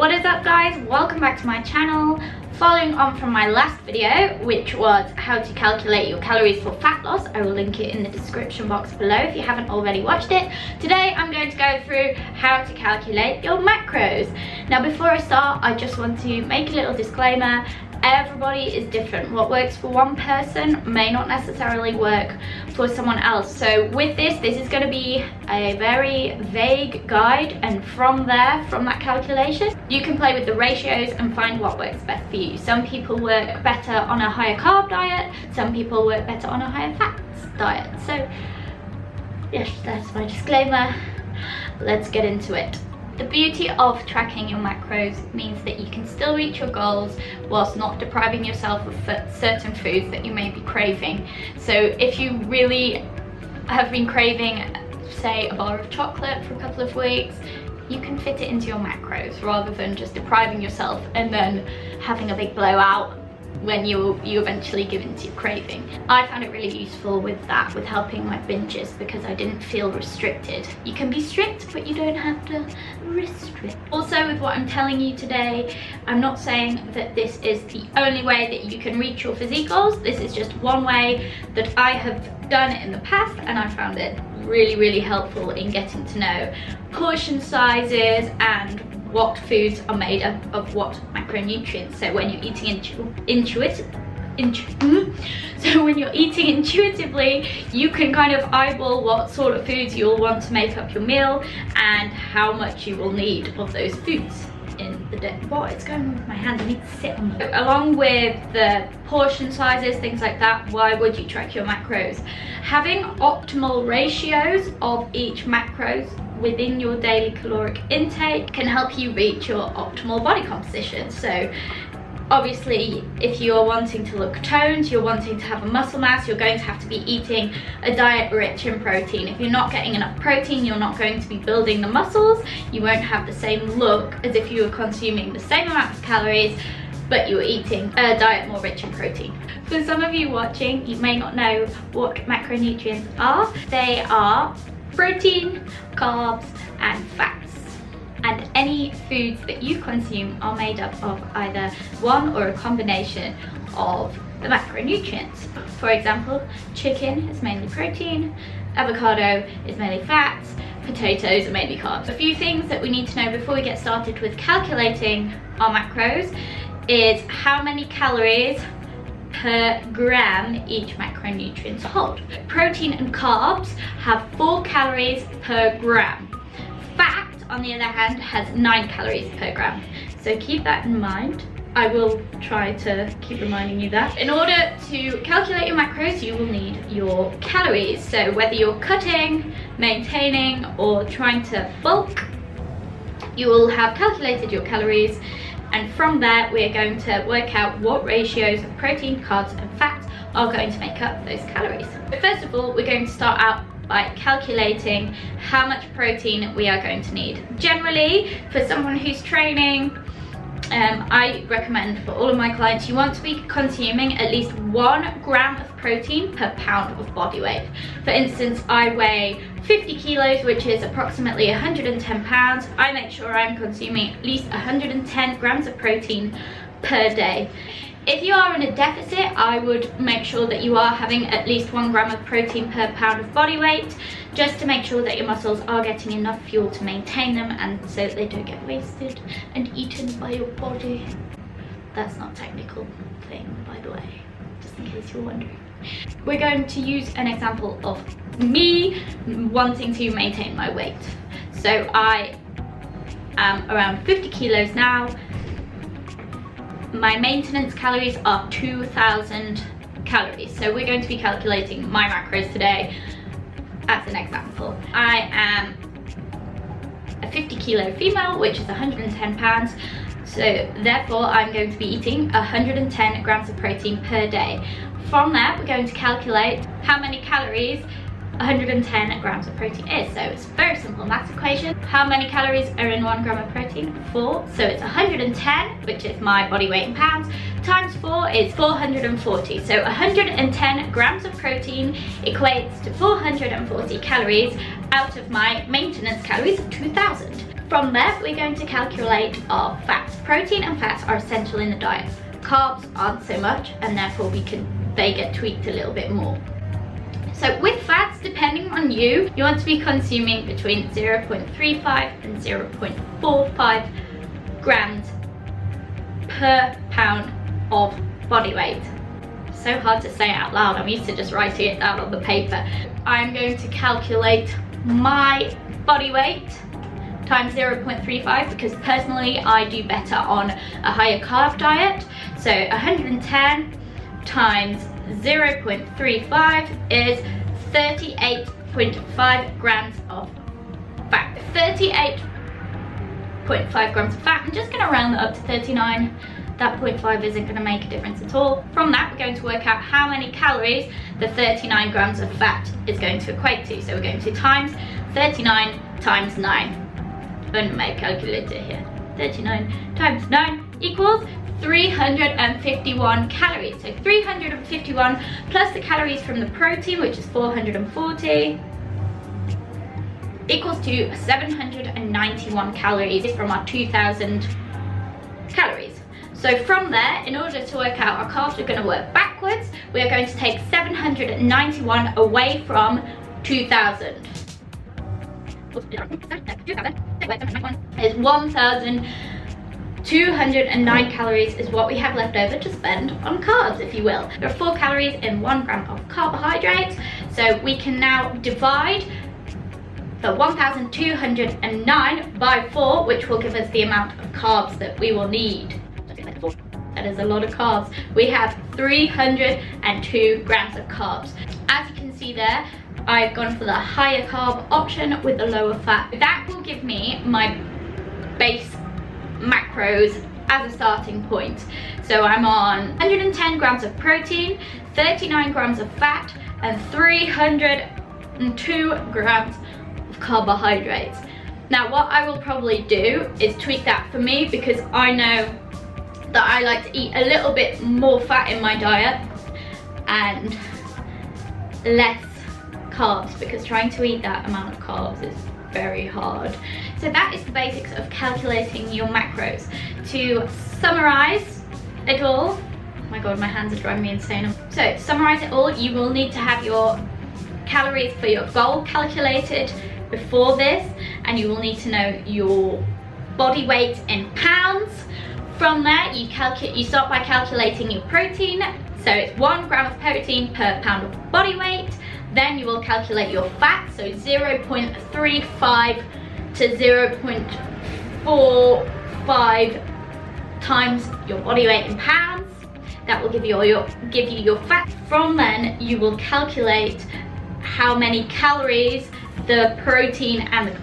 What is up guys, welcome back to my channel. Following on from my last video, which was how to calculate your calories for fat loss, I will link it in the description box below if you haven't already watched it. Today I'm going to go through how to calculate your macros. Now before I start, I just want to make a little disclaimer. Everybody is different. What works for one person may not necessarily work for someone else. So with this is going to be a very vague guide, and from that calculation, you can play with the ratios and find what works best for you. Some people work better on a higher carb diet, some people work better on a higher fats diet. So yes, that's my disclaimer. Let's get into it. The beauty of tracking your macros means that you can still reach your goals whilst not depriving yourself of certain foods that you may be craving. So if you really have been craving, say, a bar of chocolate for a couple of weeks, you can fit it into your macros rather than just depriving yourself and then having a big blowout when you eventually give in to your craving. I found it really useful with helping my binges because I didn't feel restricted. You can be strict, but you don't have to restrict. Also, with what I'm telling you today, I'm not saying that this is the only way that you can reach your physique goals. This is just one way that I have done it in the past, and I found it really helpful in getting to know portion sizes and what foods are made up of what macronutrients. So when you're eating intuitively, you can kind of eyeball what sort of foods you'll want to make up your meal and how much you will need of those foods in the day. What is going on with my hand? I need to sit on them. Along with the portion sizes, things like that, why would you track your macros? Having optimal ratios of each macros within your daily caloric intake can help you reach your optimal body composition. So obviously, if you're wanting to look toned, you're wanting to have a muscle mass, you're going to have to be eating a diet rich in protein. If you're not getting enough protein, you're not going to be building the muscles. You won't have the same look as if you were consuming the same amount of calories, but you were eating a diet more rich in protein. For some of you watching, you may not know what macronutrients are. They are protein, carbs, and fats. And any foods that you consume are made up of either one or a combination of the macronutrients. For example, chicken is mainly protein, avocado is mainly fats, potatoes are mainly carbs. A few things that we need to know before we get started with calculating our macros is how many calories per gram each macronutrients hold. Protein and carbs have 4 calories per gram. Fat, on the other hand, has 9 calories per gram. So keep that in mind. I will try to keep reminding you that. In order to calculate your macros, you will need your calories. So whether you're cutting, maintaining, or trying to bulk, you will have calculated your calories. And from there, we're going to work out what ratios of protein, carbs, and fats are going to make up those calories. But first of all, we're going to start out by calculating how much protein we are going to need. Generally, for someone who's training, I recommend for all of my clients, you want to be consuming at least 1 gram of protein per pound of body weight. For instance, I weigh 50 kilos, which is approximately 110 pounds. I make sure I'm consuming at least 110 grams of protein per day. If you are in a deficit, I would make sure that you are having at least 1 gram of protein per pound of body weight, just to make sure that your muscles are getting enough fuel to maintain them and so that they don't get wasted and eaten by your body. That's not a technical thing, by the way, just in case you're wondering. We're going to use an example of me wanting to maintain my weight. So I am around 50 kilos now. My maintenance calories are 2,000 calories. So we're going to be calculating my macros today as an example. I am a 50 kilo female, which is 110 pounds. So therefore, I'm going to be eating 110 grams of protein per day. From there, we're going to calculate how many calories 110 grams of protein is. So it's a very simple maths equation. How many calories are in 1 gram of protein? 4. So it's 110, which is my body weight in pounds, times 4 is 440. So 110 grams of protein equates to 440 calories out of my maintenance calories of 2,000. From there, we're going to calculate our fats. Protein and fats are essential in the diet. Carbs aren't so much, and therefore they get tweaked a little bit more. So with fats, depending on you want to be consuming between 0.35 and 0.45 grams per pound of body weight. So hard to say out loud, I'm used to just writing it down on the paper. I'm going to calculate my body weight times 0.35 because personally I do better on a higher carb diet. So 110 times 0.35 is 38.5 grams of fat. 38.5 grams of fat. I'm just going to round that up to 39. That 0.5 isn't going to make a difference at all. From that, we're going to work out how many calories the 39 grams of fat is going to equate to. So we're going to times 39 times 9. I'm going to make a calculator here. 39 times 9 equals 351 calories. So 351 plus the calories from the protein, which is 440, equals to 791 calories from our 2000 calories. So from there, in order to work out our carbs, we're going to work backwards. We are going to take 791 away from 2000. Is 1,209 calories is what we have left over to spend on carbs, if you will. There are 4 calories in 1 gram of carbohydrates, so we can now divide the 1,209 by 4, which will give us the amount of carbs that we will need. That is a lot of carbs. We have 302 grams of carbs. As you can see there, I've gone for the higher carb option with the lower fat. That will give me my base macros as a starting point. So I'm on 110 grams of protein, 39 grams of fat, and 302 grams of carbohydrates. Now what I will probably do is tweak that for me, because I know that I like to eat a little bit more fat in my diet and less carbs, because trying to eat that amount of carbs is very hard. So that is the basics of calculating your macros. To summarize it all, oh my god, my hands are driving me insane. So to summarize it all, you will need to have your calories for your goal calculated before this, and you will need to know your body weight in pounds. From there, you start by calculating your protein. So it's 1 gram of protein per pound of body weight. Then you will calculate your fat, so 0.35 to 0.45 times your body weight in pounds. That will give you your fat. From then, you will calculate how many calories the protein and the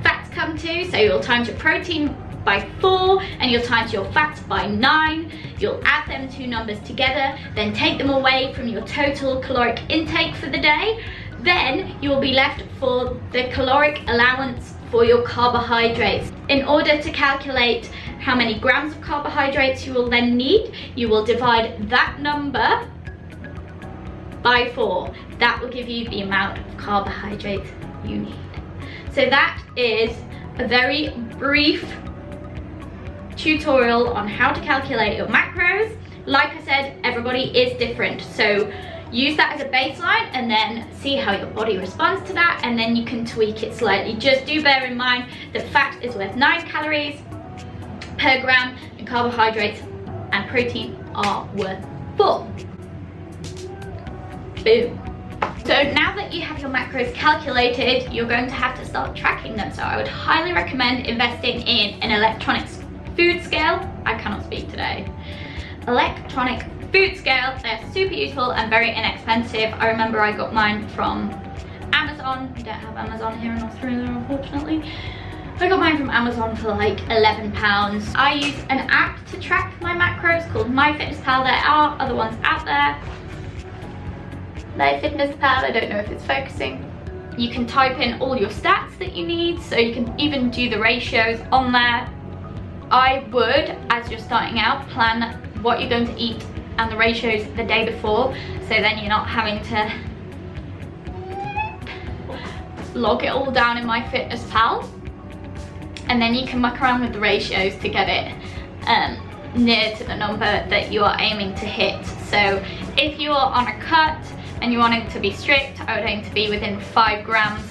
fats come to. So you'll times your protein by 4 and you'll times your fats by 9. You'll add them 2 numbers together, then take them away from your total caloric intake for the day. Then you will be left for the caloric allowance for your carbohydrates. In order to calculate how many grams of carbohydrates you will then need, you will divide that number by 4. That will give you the amount of carbohydrates you need. So that is a very brief tutorial on how to calculate your macros. Like I said, everybody is different, so use that as a baseline and then see how your body responds to that, and then you can tweak it slightly. Just do bear in mind that fat is worth 9 calories per gram and carbohydrates and protein are worth 4. Boom. So now that you have your macros calculated, you're going to have to start tracking them. So I would highly recommend investing in an electronic food scale. I cannot speak today. Electronic food scale. They're super useful and very inexpensive. I remember I got mine from Amazon. We don't have Amazon here in Australia, unfortunately. I got mine from Amazon for like £11. I use an app to track my macros called MyFitnessPal. There are other ones out there. MyFitnessPal, I don't know if it's focusing. You can type in all your stats that you need, so you can even do the ratios on there. I would, as you're starting out, plan what you're going to eat and the ratios the day before, so then you're not having to log it all down in MyFitnessPal. and then you can muck around with the ratios to get it near to the number that you are aiming to hit. So if you're on a cut and you want it to be strict, I would aim to be within 5 grams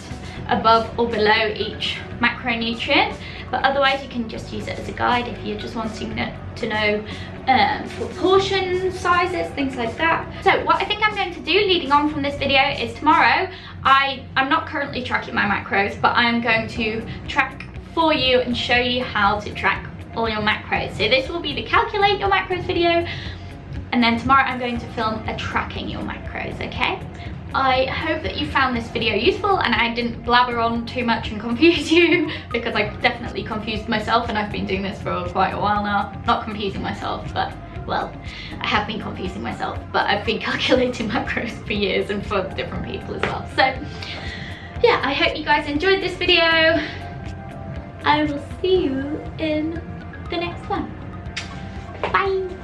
above or below each macronutrient, but otherwise you can just use it as a guide if you're just wanting to know for portion sizes, things like that. So what I think I'm going to do leading on from this video is tomorrow, I'm not currently tracking my macros, but I'm going to track for you and show you how to track all your macros. So this will be the calculate your macros video, and then tomorrow I'm going to film a tracking your macros, okay? I hope that you found this video useful and I didn't blabber on too much and confuse you, because I've definitely confused myself and I've been doing this for quite a while now. Not confusing myself, but, well, I have been confusing myself, but I've been calculating macros for years and for different people as well. So, yeah, I hope you guys enjoyed this video. I will see you in the next one. Bye!